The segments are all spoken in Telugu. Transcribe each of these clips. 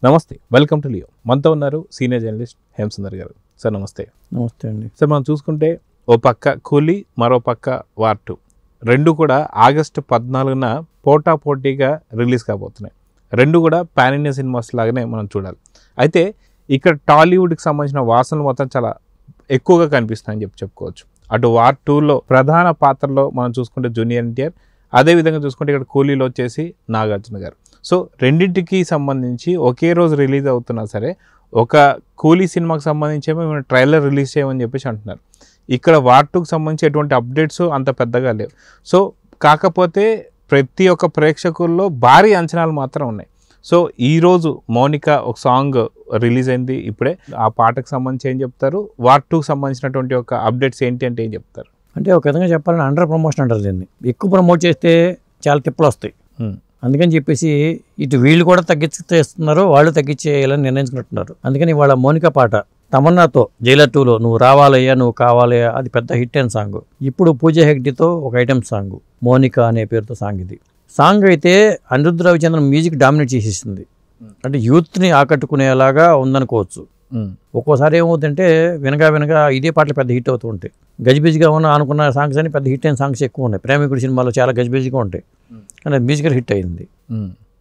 నమస్తే, వెల్కమ్ టు లియో. మనతో ఉన్నారు సీనియర్ జర్నలిస్ట్ హేమసుందర్ గారు. సార్ నమస్తే. నమస్తే అండి. సార్, మనం చూసుకుంటే ఓ పక్క కూలీ, మరో పక్క వార్ 2 రెండు కూడా ఆగస్టు 14న పోటాపోటీగా రిలీజ్ కాబోతున్నాయి. రెండు కూడా పాన్ ఇండియా సినిమాస్ లాగానే మనం చూడాలి. అయితే ఇక్కడ టాలీవుడ్కి సంబంధించిన వాసనలు మొత్తం చాలా ఎక్కువగా కనిపిస్తున్నాయని చెప్పుకోవచ్చు. అటు వార్ 2లో ప్రధాన పాత్రలో మనం చూసుకుంటే జూనియర్ ఎన్టీఆర్, అదేవిధంగా చూసుకుంటే ఇక్కడ కూలీలో వచ్చేసి నాగార్జున గారు. సో రెండింటికి సంబంధించి ఒకే రోజు రిలీజ్ అవుతున్నా సరే, ఒక కూలీ సినిమాకి సంబంధించి ఏమో మేము ట్రైలర్ రిలీజ్ చేయమని చెప్పేసి అంటున్నారు. ఇక్కడ వార్ 2కి సంబంధించి ఎటువంటి అప్డేట్స్ అంత పెద్దగా లేవు. సో కాకపోతే ప్రతి ఒక్క ప్రేక్షకుల్లో భారీ అంచనాలు మాత్రం ఉన్నాయి. సో ఈరోజు మౌనిక ఒక సాంగ్ రిలీజ్ అయింది ఇప్పుడే. ఆ పాటకు సంబంధించి ఏం చెప్తారు, వార్ 2కి సంబంధించినటువంటి ఒక అప్డేట్స్ ఏంటి అంటే ఏం చెప్తారు? అంటే ఒక విధంగా చెప్పాలంటే అండర్ ప్రమోషన్ అంటారు దీన్ని. ఎక్కువ ప్రమోట్ చేస్తే చాలా తిప్పలు వస్తాయి. అందుకని చెప్పేసి ఇటు వీళ్ళు కూడా తగ్గించేస్తున్నారు, వాళ్ళు తగ్గించేయాలని నిర్ణయించుకుంటున్నారు. అందుకని వాళ్ళ మౌనిక పాట తమన్నాతో జైలర్ 2లో నువ్వు రావాలయ్యా నువ్వు కావాలయ్యా అది పెద్ద హిట్ అయిన సాంగ్. ఇప్పుడు పూజ హెగ్డేతో ఒక ఐటెం సాంగ్ మౌనిక అనే పేరుతో సాంగ్. ఇది సాంగ్ అయితే అనిరుద్ధ్ రవిచంద్రన్ మ్యూజిక్ డామినేట్ చేసేసింది. అంటే యూత్ని ఆకట్టుకునేలాగా ఉందనుకోవచ్చు. ఒక్కోసారి ఏమవుతుందంటే వినగా ఇదే పాటలు పెద్ద హిట్ అవుతూ ఉంటాయి. గజిబిజిగా అనుకున్న సాంగ్స్ అని పెద్ద హిట్ అయిన సాంగ్స్ ఎక్కువ ఉన్నాయి. ప్రేమికుడి సినిమాలో చాలా గజిబిజిగా ఉంటాయి, కానీ అది మ్యూజికల్ హిట్ అయింది.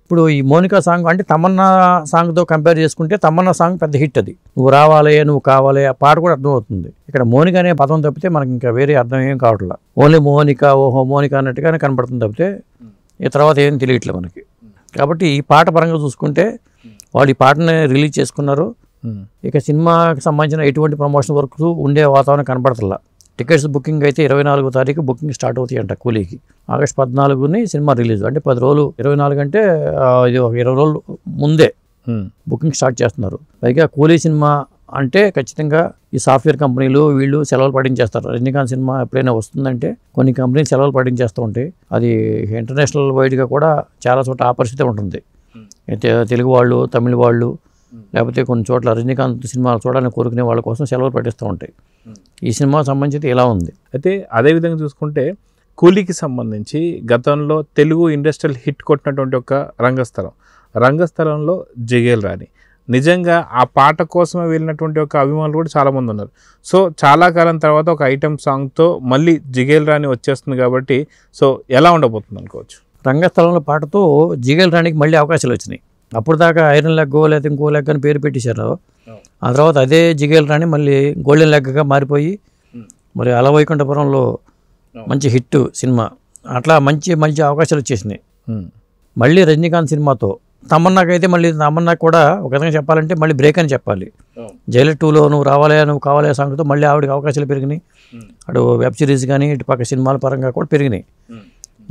ఇప్పుడు ఈ మౌనిక సాంగ్ అంటే తమన్నా సాంగ్తో కంపేర్ చేసుకుంటే తమన్నా సాంగ్ పెద్ద హిట్. అది నువ్వు రావాలే నువ్వు కావాలే ఆ పాట కూడా అర్థమవుతుంది. ఇక్కడ మౌనిక అనే పదం తప్పితే మనకి ఇంకా వేరే అర్థం ఏం కావట్లేదు. ఓన్లీ మౌనిక ఓహో మౌనిక అన్నట్టుగానే కనపడుతుంది తప్పితే ఈ తర్వాత ఏం తెలియట్లేదు మనకి. కాబట్టి ఈ పాట పరంగా చూసుకుంటే వాళ్ళు ఈ పాటని రిలీజ్ చేసుకున్నారు. ఇక సినిమాకి సంబంధించిన ఎటువంటి ప్రమోషన్ వర్క్ ఉండే వాతావరణం కనపడతల్లా. టికెట్స్ బుకింగ్ అయితే 24వ తారీఖు బుకింగ్ స్టార్ట్ అవుతాయి అంట కూలీకి. ఆగస్టు 14ని సినిమా రిలీజ్. అంటే 10 రోజులు, 24 అంటే ఇది ఒక 20 రోజులు ముందే బుకింగ్ స్టార్ట్ చేస్తున్నారు. పైగా కూలీ సినిమా అంటే ఖచ్చితంగా ఈ సాఫ్ట్వేర్ కంపెనీలు వీళ్ళు సెలవులు పడించేస్తారు. రజనీకాంత్ సినిమా ఎప్పుడైనా వస్తుందంటే కొన్ని కంపెనీలు సెలవులు పడించేస్తూ ఉంటాయి. అది ఇంటర్నేషనల్ వైడ్గా కూడా చాలా చోట్ల ఆ పరిస్థితి ఉంటుంది. అయితే తెలుగు వాళ్ళు, తమిళ వాళ్ళు, లేకపోతే కొన్ని చోట్ల రజనీకాంత్ సినిమాలు చూడాలని కోరుకునే వాళ్ళ కోసం సెలవులు పట్టిస్తూ ఉంటాయి. ఈ సినిమాకి సంబంధించి ఇలా ఉంది. అయితే అదేవిధంగా చూసుకుంటే కూలీకి సంబంధించి గతంలో తెలుగు ఇండస్ట్రియల్ హిట్ కొట్టినటువంటి ఒక రంగస్థలంలో జగేల్ రాణి. నిజంగా ఆ పాట కోసమే వెళ్ళినటువంటి ఒక అభిమానులు కూడా చాలామంది ఉన్నారు. సో చాలా కాలం తర్వాత ఒక ఐటెం సాంగ్తో మళ్ళీ జిగేల్ రాణి వచ్చేస్తుంది కాబట్టి సో ఎలా ఉండబోతుంది అనుకోవచ్చు? రంగస్థలంలో పాటతో జిగేల్ రాణికి మళ్ళీ అవకాశాలు వచ్చినాయి. అప్పుడు దాకా ఐరన్ లెగ్గో లేకపోతే ఇంకో లెగ్ అని పేరు పెట్టేశారు. ఆ తర్వాత అదే జిగేల్ రాణి మళ్ళీ గోల్డెన్ లెగ్గా మారిపోయి మరి అలవైకుంఠపురంలో మంచి హిట్ సినిమా. అట్లా మంచి అవకాశాలు వచ్చేసినాయి. మళ్ళీ రజనీకాంత్ సినిమాతో తమన్నాకైతే మళ్ళీ తమన్నా కూడా ఒక విధంగా చెప్పాలంటే మళ్ళీ బ్రేక్ అని చెప్పాలి. జైలర్ 2లో నువ్వు రావాలే నువ్వు కావాలే సాంగ్తో మళ్ళీ ఆవిడకి అవకాశాలు పెరిగినాయి. అటు వెబ్ సిరీస్ కానీ ఇటు పక్క సినిమాల పరంగా కూడా పెరిగినాయి.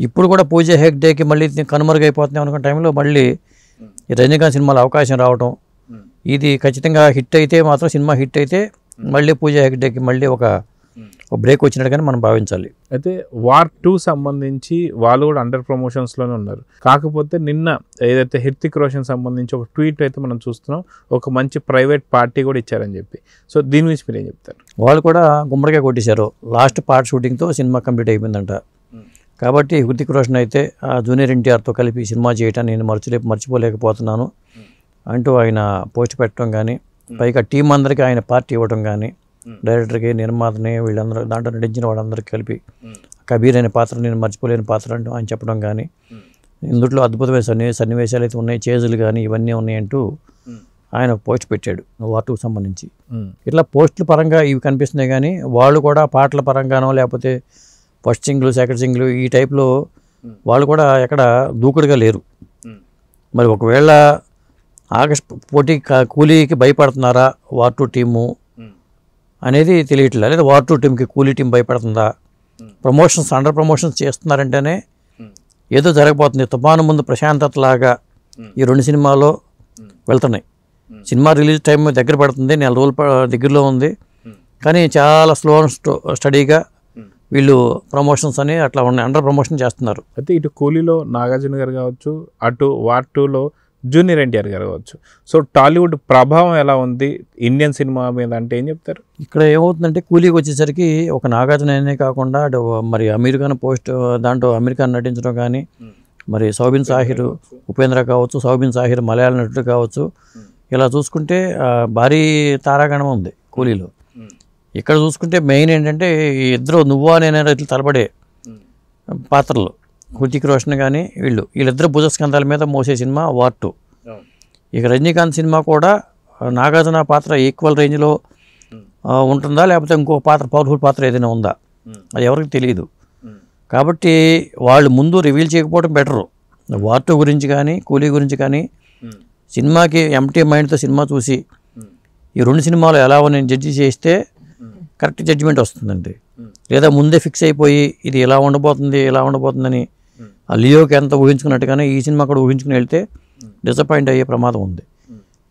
ఇప్పుడు కూడా పూజ హెగ్డేకి మళ్ళీ కనుమరుగైపోతున్నాయి అనుకున్న టైంలో మళ్ళీ రజనీకాంత్ సినిమాలో అవకాశం రావటం, ఇది ఖచ్చితంగా హిట్ అయితే మాత్రం సినిమా హిట్ అయితే మళ్ళీ పూజ హెగ్డేకి మళ్ళీ ఒక బ్రేక్ వచ్చినట్టుగానే మనం భావించాలి. అయితే వార్ 2 సంబంధించి వాళ్ళు కూడా అండర్ ప్రమోషన్స్లోనే ఉన్నారు. కాకపోతే నిన్న ఏదైతే హృతిక్ రోషన్ సంబంధించి ఒక ట్వీట్ అయితే మనం చూస్తున్నాం, ఒక మంచి ప్రైవేట్ పార్టీ కూడా ఇచ్చారని చెప్పి. సో దీని గురించి మీరు ఏం చెప్తారు? వాళ్ళు కూడా గుమ్మడికాయ కొట్టేశారు. లాస్ట్ పార్ట్ షూటింగ్తో సినిమా కంప్లీట్ అయిపోయిందంట. కాబట్టి హృతిక్ రోషన్ అయితే ఆ జూనియర్ ఎన్టీఆర్తో కలిపి సినిమా చేయటాన్ని నేను మర్చిపోలేకపోతున్నాను అంటూ ఆయన పోస్ట్ పెట్టడం కానీ, పైగా టీం అందరికీ ఆయన పార్టీ ఇవ్వడం కానీ, డైరెక్టర్కి, నిర్మాతని, వీళ్ళందరూ దాంట్లో నటించిన వాళ్ళందరికీ కలిపి కబీర్ అనే పాత్ర నేను మర్చిపోలేని పాత్ర అంటూ ఆయన చెప్పడం కానీ, ఇందులో అద్భుతమైన సన్నివేశాలు అయితే ఉన్నాయి, చేజులు కానీ ఇవన్నీ ఉన్నాయంటూ ఆయన పోస్ట్ పెట్టాడు వార్ 2కి సంబంధించి. ఇట్లా పోస్టుల పరంగా ఇవి కనిపిస్తున్నాయి కానీ వాళ్ళు కూడా పాటల పరంగానో లేకపోతే ఫస్ట్ సింగిల్ సెకండ్ సింగిల్ ఈ టైప్లో వాళ్ళు కూడా ఎక్కడ దూకుడుగా లేరు. మరి ఒకవేళ ఆగస్ట్ పోటీ కూలీకి భయపడుతున్నారా వార్ 2 టీము అనేది తెలియట్లేదు. లేదా వార్ 2 టీంకి కూలీ టీం భయపడుతుందా? అండర్ ప్రమోషన్స్ చేస్తున్నారంటేనే ఏదో జరగబోతుంది. తుఫాను ముందు ప్రశాంతత లాగా ఈ 2 సినిమాలో వెళ్తున్నాయి. సినిమా రిలీజ్ టైం దగ్గర పడుతుంది, 4 రోజుల దగ్గరలో ఉంది, కానీ చాలా స్లో స్టడీగా వీళ్ళు ప్రమోషన్స్ అని అట్లా ఉన్నాయి, అండర్ ప్రమోషన్ చేస్తున్నారు. అయితే ఇటు కూలీలో నాగార్జున గారు కావచ్చు, అటు వార్ 2లో జూనియర్ ఎన్టీఆర్ గారు కావచ్చు. సో టాలీవుడ్ ప్రభావం ఎలా ఉంది ఇండియన్ సినిమా మీద అంటే ఏం చెప్తారు? ఇక్కడ ఏమవుతుందంటే కూలీకి వచ్చేసరికి ఒక నాగార్జున అనే కాకుండా మరి అమీర్ ఖాన్ పోస్ట్ దాంట్లో అమీర్ ఖాన్ నటించడం కానీ, మరి సౌబిన్ సాహిర్ ఉపేంద్ర కావచ్చు, సౌబిన్ సాహిర్ మలయాళ నటుడు కావచ్చు. ఇలా చూసుకుంటే భారీ తారాగణం ఉంది కూలీలో. ఇక్కడ చూసుకుంటే మెయిన్ ఏంటంటే ఈ ఇద్దరు నువ్వా నేనే రైతులు తలపడే పాత్రలు, హృతిక్ రోషన్ కానీ వీళ్ళిద్దరు భుజస్కంధాల మీద మోసే సినిమా వార్ 2. ఇక రజనీకాంత్ సినిమా కూడా నాగార్జున పాత్ర ఈక్వల్ రేంజ్లో ఉంటుందా, లేకపోతే ఇంకొక పాత్ర పవర్ఫుల్ పాత్ర ఏదైనా ఉందా, అది ఎవరికి తెలియదు. కాబట్టి వాళ్ళు ముందు రివీల్ చేయకపోవడం బెటరు. వార్ 2 గురించి కానీ కూలీ గురించి కానీ సినిమాకి ఎంటీ మైండ్తో సినిమా చూసి ఈ 2 సినిమాలు ఎలా నేను జడ్జి చేస్తే కరెక్ట్ జడ్జిమెంట్ వస్తుందండి. లేదా ముందే ఫిక్స్ అయిపోయి ఇది ఇలా ఉండబోతుందని ఆ లియోకి ఎంత ఊహించుకున్నట్టుగానే ఈ సినిమా కూడా ఊహించుకుని వెళ్తే డిసప్పాయింట్ అయ్యే ప్రమాదం ఉంది.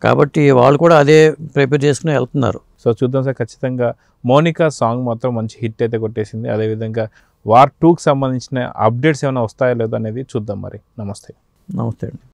కాబట్టి వాళ్ళు కూడా అదే ప్రిపేర్ చేసుకుని వెళ్తున్నారు. సో చూద్దాం సార్, ఖచ్చితంగా మౌనిక సాంగ్ మాత్రం మంచి హిట్ అయితే కొట్టేసింది. అదేవిధంగా వార్ 2కి సంబంధించిన అప్డేట్స్ ఏమైనా వస్తాయో లేదో అనేది చూద్దాం. మరి నమస్తే అండి.